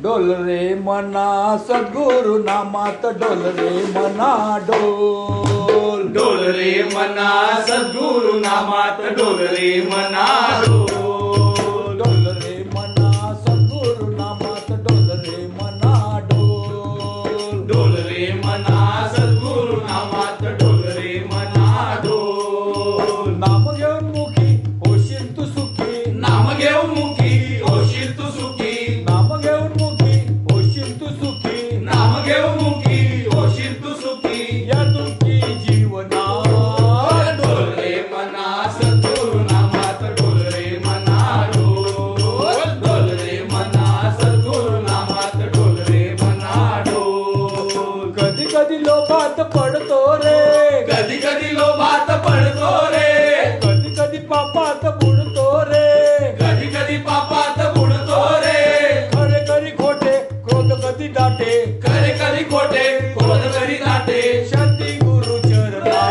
डोल रे मना सद्गुरु नामात डोल रे मना डोल. डोल रे मना सद्गुरु नामात डोल रे मना डोल. डोल रे मना सद्गुरु नामात डोल रे मना डोल. डोल रे मना सद्गुरु नामात डोल रे मना डोल. नाम घेऊन मुखी होशील तू सुखी. नाम घेऊन मुखी होशील तू सुखी. नाम घेऊन मुखी होशील तू सुखी. नाम घेऊन मुखी होशील तू सुखी. या दुःखी जीवना डोल रे मना सद्गुरु नामात डोल रे मना डोल. डोल रे मना सद्गुरु नामात डोल रे मना डोल. कधी कधी लोभात पडतो रे. कधी कधी लोभात पडतो रे. कधी कधी पापात बुडतो रे. कधी कधी पापात बुडतो रे. खरे कधी खोटे क्रोध कधी दाटे. खरे कधी खोटे क्रोध कधी दाटे. शांती गुरु चरणा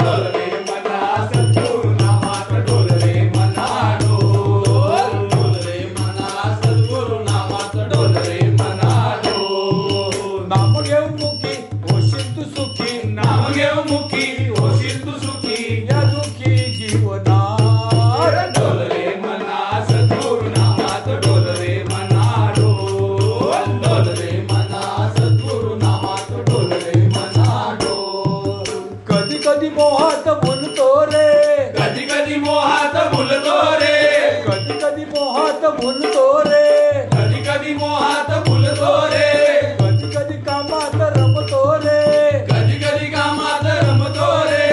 डोल रे मना सद्गुरु नामात डोल रे मना डोल. डोल रे मना सद्गुरु नामात डोल रे मना डोल. नाम घेऊन मुखी होशील तू सुखी. नाम घेऊन मुखी होशील तू सुखी. या दुःखी जीवना डोल रे मना सद्गुरु नामात डोल रे मना डोल. डोल रे मना सद्गुरु नामात डोल रे मना डोल. कधी कधी मोहात भुलतो रे. कधी कधी मोहात भुलतो रे. कधी कधी मोहात भुलतो रे. कधी कधी मोहात भुलतो रे. कधी कधी कामात रमतो रे. कधी कधी कामात रमतो रे.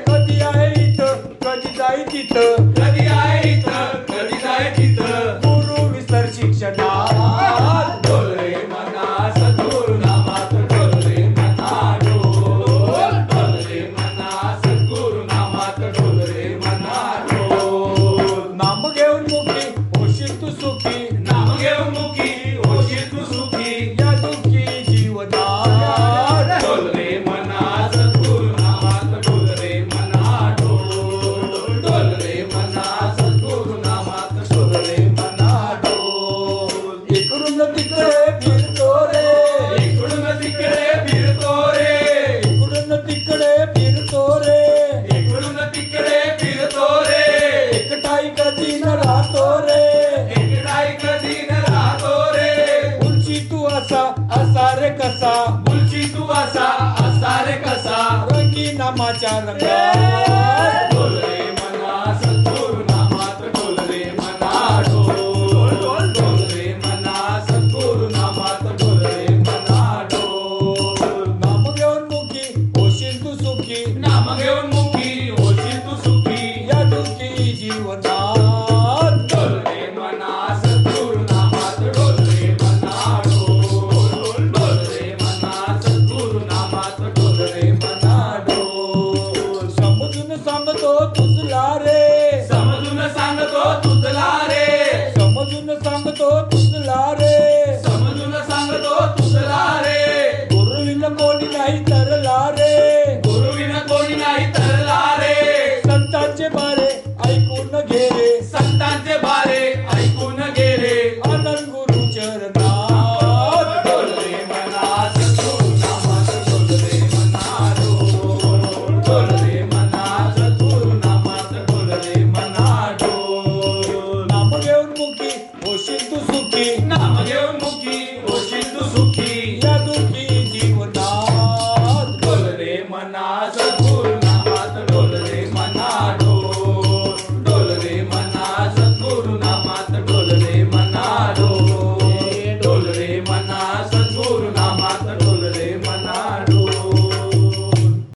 कधी आहे इथं कधी जाई तिथं. कधी आहे इथं कधी जाय तिथं. गुरु विसर शिक्षणात डोल रे मना सद्गुरु नामात डोल रे मना डोल. डोल रे मना सद्गुरु नामात डोल रे मना डोल. नाम घेऊन मुखी होशील तू सुखी. नाम घेऊन मुखी होशील तू सुखी. या दुःखी जीवनात डोल रे मना सद्गुरु नामात डोल रे मना डोल. डोल रे मना सद्गुरु नामात डोल रे मना डोल. इकडून तिकडे फिरतो रे. इकडून तिकडे फिरतो रे. इकडून तिकडे फिरतो रे. इकडून तिकडे फिरतो रे. एकटाई कधी न राहतो रे. एकटाई कधी न राहतो रे. उंची तू असा असा रे कसा. मुलची तू असा रे कसा. रंगी नामाच्या रंगा